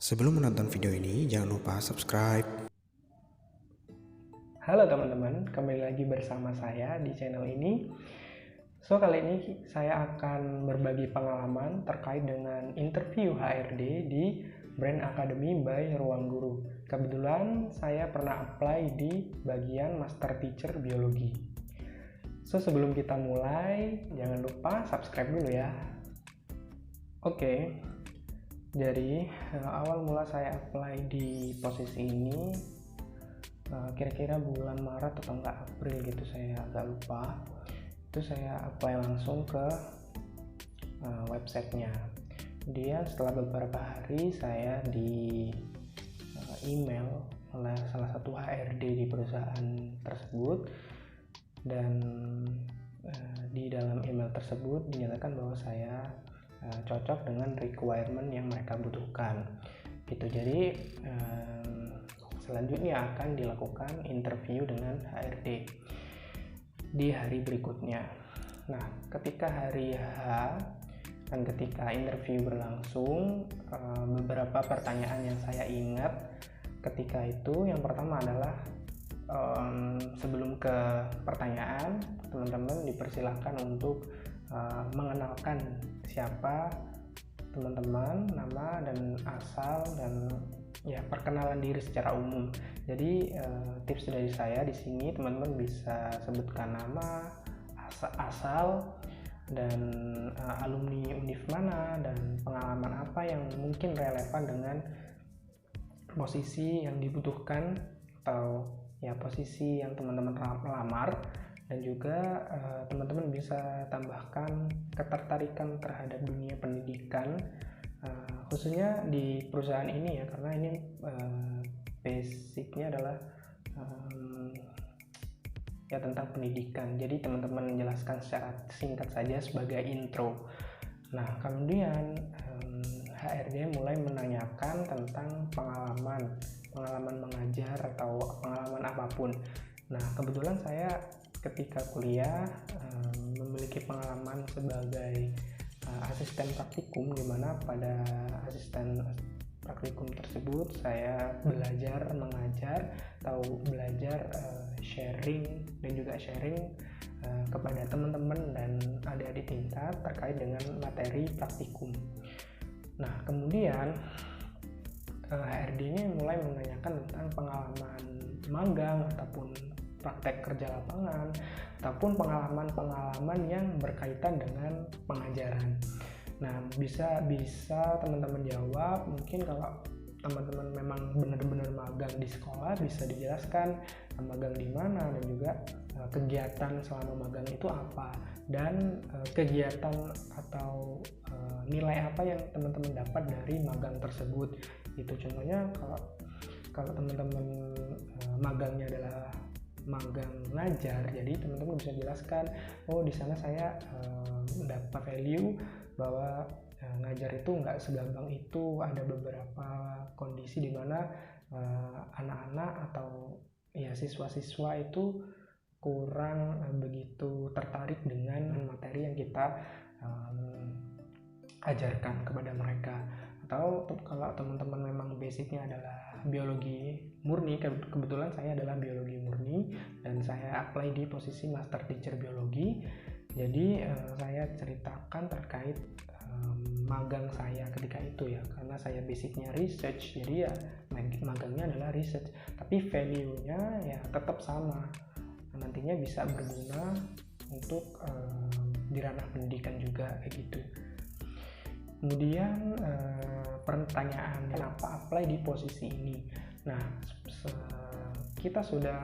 Sebelum menonton video ini, jangan lupa subscribe. Halo teman-teman, kembali lagi bersama saya di channel ini. Kali ini saya akan berbagi pengalaman terkait dengan interview HRD di Brand Academy by Ruang Guru. Kebetulan saya pernah apply di bagian Master Teacher Biologi. Sebelum kita mulai, jangan lupa subscribe dulu ya. Oke. Jadi awal mula saya apply di posisi ini kira-kira bulan Maret atau enggak April gitu, saya agak lupa. Itu saya apply langsung ke websitenya. Dia setelah beberapa hari saya di email oleh salah satu HRD di perusahaan tersebut, dan di dalam email tersebut dinyatakan bahwa saya cocok dengan requirement yang mereka butuhkan gitu. Jadi selanjutnya akan dilakukan interview dengan HRD di hari berikutnya. Nah, ketika hari H dan ketika interview berlangsung, beberapa pertanyaan yang saya ingat ketika itu, yang pertama adalah sebelum ke pertanyaan, teman-teman dipersilahkan untuk mengenalkan siapa teman-teman, nama dan asal, dan ya perkenalan diri secara umum. Jadi tips dari saya di sini, teman-teman bisa sebutkan nama, asal, dan alumni univ mana, dan pengalaman apa yang mungkin relevan dengan posisi yang dibutuhkan atau ya posisi yang teman-teman melamar. Dan juga teman-teman bisa tambahkan ketertarikan terhadap dunia pendidikan, khususnya di perusahaan ini ya, karena ini basicnya adalah ya tentang pendidikan. Jadi teman-teman menjelaskan secara singkat saja sebagai intro. Nah, kemudian HRD mulai menanyakan tentang pengalaman mengajar atau pengalaman apapun. Nah, kebetulan saya ketika kuliah memiliki pengalaman sebagai asisten praktikum, di mana pada asisten praktikum tersebut saya belajar mengajar atau belajar sharing kepada teman-teman dan adik-adik tingkat terkait dengan materi praktikum. Nah, kemudian HRD-nya mulai menanyakan tentang pengalaman magang ataupun praktek kerja lapangan ataupun pengalaman-pengalaman yang berkaitan dengan pengajaran. Nah, bisa teman-teman jawab. Mungkin kalau teman-teman memang benar-benar magang di sekolah, bisa dijelaskan magang di mana, dan juga kegiatan selama magang itu apa, dan kegiatan atau nilai apa yang teman-teman dapat dari magang tersebut. Itu contohnya kalau teman-teman magangnya adalah magang ngajar, jadi teman-teman bisa jelaskan, oh di sana saya dapat value bahwa ngajar itu nggak segampang itu, ada beberapa kondisi di mana anak-anak atau ya siswa-siswa itu kurang begitu tertarik dengan materi yang kita ajarkan kepada mereka. Atau kalau teman-teman memang basicnya adalah biologi murni, kebetulan saya adalah biologi murni dan saya apply di posisi Master Teacher Biologi. Jadi saya ceritakan terkait magang saya ketika itu ya, karena saya basicnya research, jadi ya magangnya adalah research, tapi value-nya ya tetap sama, nantinya bisa berguna untuk di ranah pendidikan juga kayak gitu. Kemudian pertanyaan, kenapa apply di posisi ini? Nah, kita sudah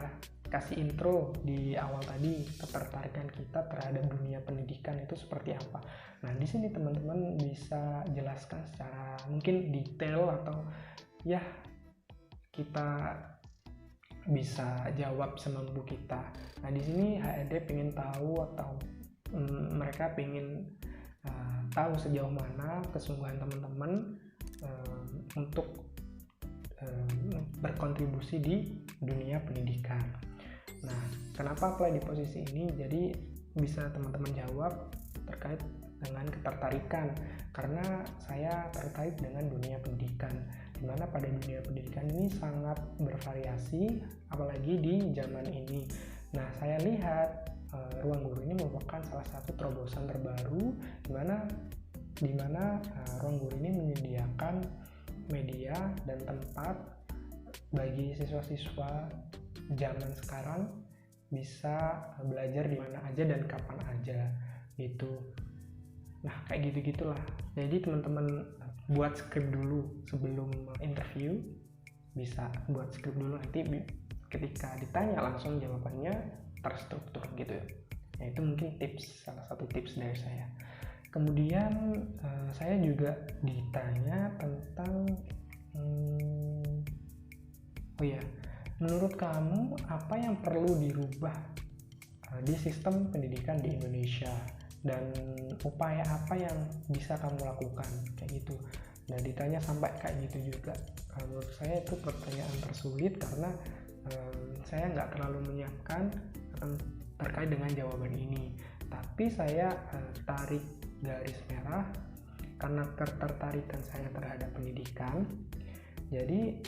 kasih intro di awal tadi, ketertarikan kita terhadap dunia pendidikan itu seperti apa. Nah, di sini teman-teman bisa jelaskan secara mungkin detail, atau ya kita bisa jawab semampu kita. Nah, di sini HRD pengen tahu, atau mereka pengen tahu sejauh mana kesungguhan teman-teman untuk berkontribusi di dunia pendidikan. Nah, kenapa apply di posisi ini? Jadi bisa teman-teman jawab terkait dengan ketertarikan, karena saya terkait dengan dunia pendidikan, dimana pada dunia pendidikan ini sangat bervariasi, apalagi di zaman ini. Nah, saya lihat Ruang Guru ini merupakan salah satu terobosan terbaru di mana Ruang Guru ini menyediakan media dan tempat bagi siswa-siswa zaman sekarang bisa belajar di mana aja dan kapan aja gitu. Nah, kayak gitu-gitulah. Jadi teman-teman buat skrip dulu sebelum interview, bisa buat skrip dulu, nanti ketika ditanya langsung jawabannya terstruktur gitu ya. Nah, itu mungkin salah satu tips dari saya. Kemudian saya juga ditanya tentang menurut kamu apa yang perlu dirubah di sistem pendidikan di Indonesia, dan upaya apa yang bisa kamu lakukan, kayak gitu. Nah, ditanya sampai kayak gitu juga. Menurut saya itu pertanyaan tersulit karena saya nggak terlalu menyiapkan terkait dengan jawaban ini. Tapi saya tarik garis merah karena ketertarikan saya terhadap pendidikan. Jadi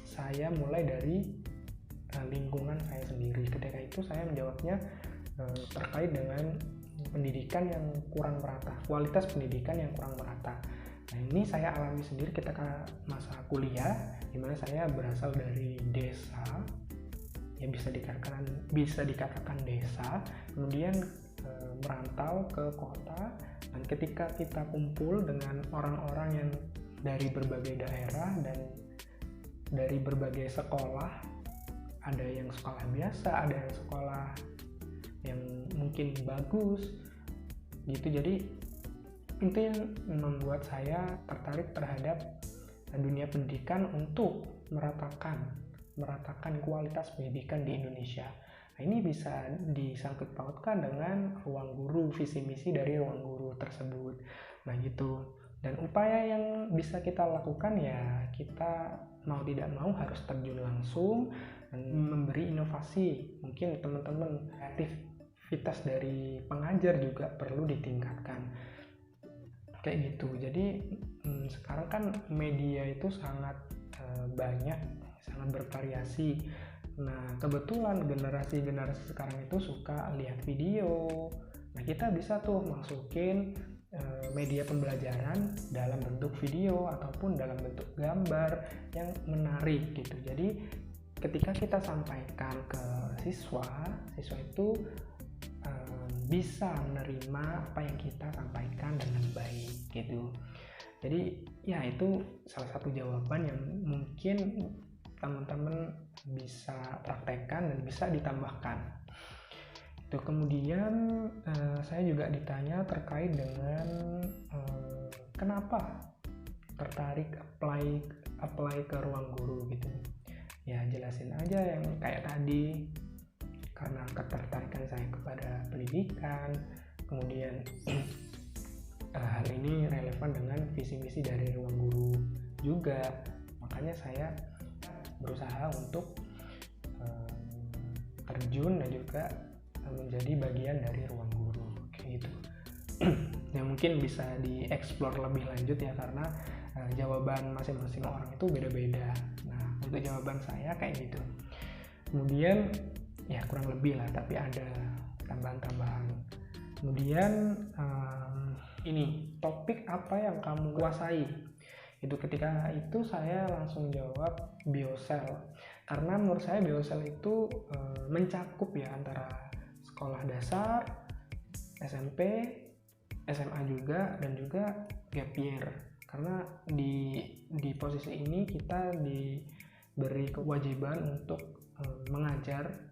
saya mulai dari lingkungan saya sendiri. Ketika itu saya menjawabnya terkait dengan pendidikan yang kurang merata, kualitas pendidikan yang kurang merata. Nah, ini saya alami sendiri ketika masa kuliah, di mana saya berasal dari desa, ya bisa dikatakan desa, kemudian merantau ke kota. Dan ketika kita kumpul dengan orang-orang yang dari berbagai daerah dan dari berbagai sekolah, ada yang sekolah biasa, ada yang sekolah yang mungkin bagus gitu. Jadi itu yang membuat saya tertarik terhadap dunia pendidikan untuk meratakan kualitas pendidikan di Indonesia. Nah, ini bisa disangkut pautkan dengan Ruang Guru, visi misi dari Ruang Guru tersebut. Nah, gitu. Dan upaya yang bisa kita lakukan ya kita mau tidak mau harus terjun langsung dan memberi inovasi. Mungkin teman-teman aktivitas dari pengajar juga perlu ditingkatkan. Kayak gitu. Jadi sekarang kan media itu sangat banyak, sangat bervariasi. Nah, kebetulan generasi sekarang itu suka lihat video. Nah, kita bisa tuh masukin media pembelajaran dalam bentuk video ataupun dalam bentuk gambar yang menarik gitu. Jadi ketika kita sampaikan ke siswa itu bisa menerima apa yang kita sampaikan dengan baik gitu. Jadi ya itu salah satu jawaban yang mungkin teman-teman bisa praktekkan dan bisa ditambahkan. Itu kemudian saya juga ditanya terkait dengan kenapa tertarik apply ke Ruang Guru gitu. Ya jelasin aja yang kayak tadi, karena ketertarikan saya kepada pendidikan, kemudian hal ini relevan dengan visi misi dari Ruang Guru juga, makanya saya berusaha untuk terjun dan juga menjadi bagian dari Ruang Guru kayak gitu. Yang mungkin bisa dieksplor lebih lanjut ya, karena jawaban masing-masing orang itu beda-beda. Nah, untuk jawaban saya kayak gitu. Kemudian ya kurang lebih lah, tapi ada tambahan-tambahan. Kemudian ini topik apa yang kamu kuasai? Itu ketika itu saya langsung jawab biosel, karena menurut saya biosel itu mencakup ya antara sekolah dasar, SMP, SMA juga, dan juga gap year. Karena di posisi ini kita diberi kewajiban untuk mengajar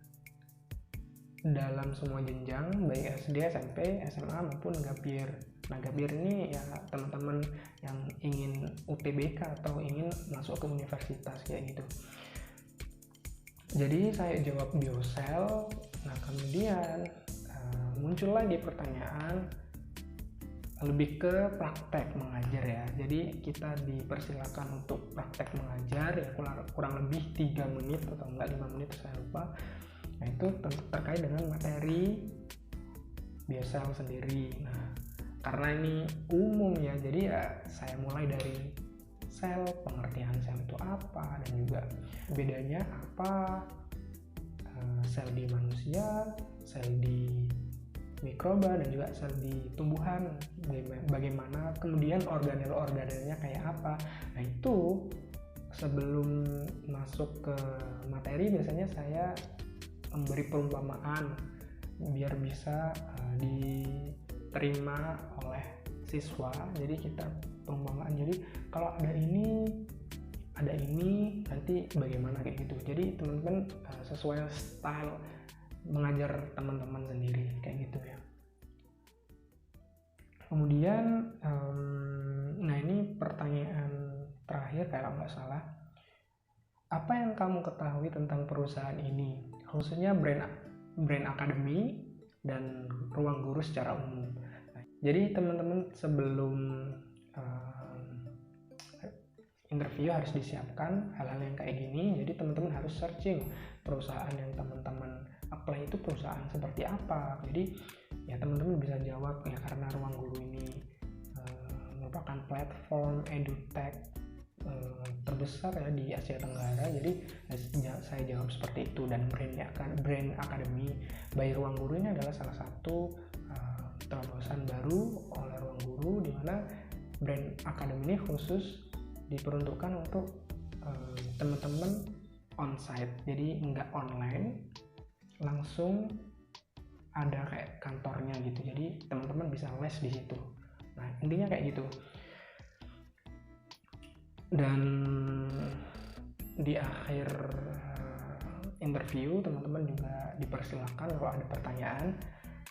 dalam semua jenjang, baik SD, SMP, SMA maupun gap year. Nah, gap year ini ya teman-teman yang ingin UTBK atau ingin masuk ke universitas kayak gitu. Jadi saya jawab biosel. Nah, kemudian muncul lagi pertanyaan lebih ke praktek mengajar ya. Jadi kita dipersilakan untuk praktek mengajar ya kurang lebih 3 menit atau enggak 5 menit, saya lupa. Nah, itu terkait dengan materi biosel sendiri. Nah, karena ini umum ya, jadi ya saya mulai dari sel, pengertian sel itu apa, dan juga bedanya apa sel di manusia, sel di mikroba, dan juga sel di tumbuhan, bagaimana kemudian organel-organelnya kayak apa. Nah itu sebelum masuk ke materi biasanya saya memberi perumpamaan biar bisa diterima oleh siswa. Jadi kita perumpamaan, jadi kalau ada ini nanti bagaimana kayak gitu. Jadi teman-teman sesuai style mengajar teman-teman sendiri kayak gitu ya. Kemudian nah ini pertanyaan terakhir kalau nggak salah, apa yang kamu ketahui tentang perusahaan ini, khususnya brand academy dan ruang guru secara umum. Jadi teman-teman sebelum interview harus disiapkan hal-hal yang kayak gini. Jadi teman-teman harus searching perusahaan yang teman-teman apply itu perusahaan seperti apa. Jadi ya teman-teman bisa jawab ya, karena ruang guru ini merupakan platform edutech terbesar ya di Asia Tenggara. Jadi saya jawab seperti itu. Dan brand academy by Ruang Guru ini adalah salah satu terobosan baru oleh Ruang Guru, di mana brand academy ini khusus diperuntukkan untuk teman-teman onsite, jadi nggak online, langsung ada kayak kantornya gitu. Jadi teman-teman bisa les di situ. Nah intinya kayak gitu. Dan di akhir interview teman-teman juga dipersilakan kalau ada pertanyaan.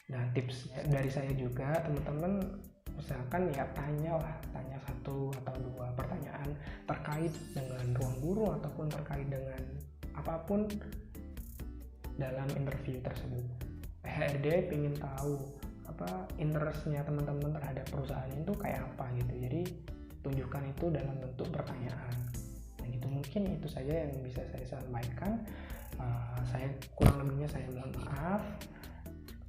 Nah tips dari saya juga, teman-teman usahakan ya tanya 1 atau 2 pertanyaan terkait dengan Ruang Guru ataupun terkait dengan apapun dalam interview tersebut. HRD ingin tahu apa interestnya teman-teman terhadap perusahaan itu kayak apa gitu. Jadi tunjukkan itu dalam bentuk pertanyaan. Nah gitu, mungkin itu saja yang bisa saya sampaikan. Saya kurang lebihnya saya mohon maaf.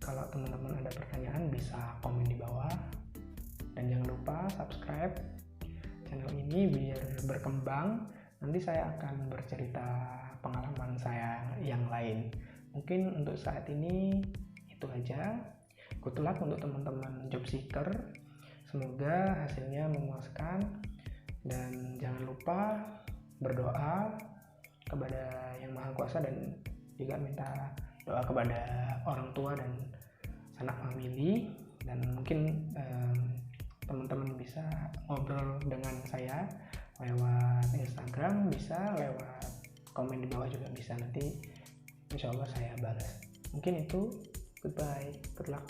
Kalau teman-teman ada pertanyaan bisa komen di bawah. Dan jangan lupa subscribe channel ini biar berkembang. Nanti saya akan bercerita pengalaman saya yang lain. Mungkin untuk saat ini itu aja. Good luck untuk teman-teman job seeker. Semoga hasilnya memuaskan. Dan jangan lupa berdoa kepada Yang Maha Kuasa, dan juga minta doa kepada orang tua dan sanak famili. Dan mungkin teman-teman bisa ngobrol dengan saya lewat Instagram, bisa lewat komen di bawah juga bisa. Nanti insya Allah saya balas. Mungkin itu. Goodbye, good luck.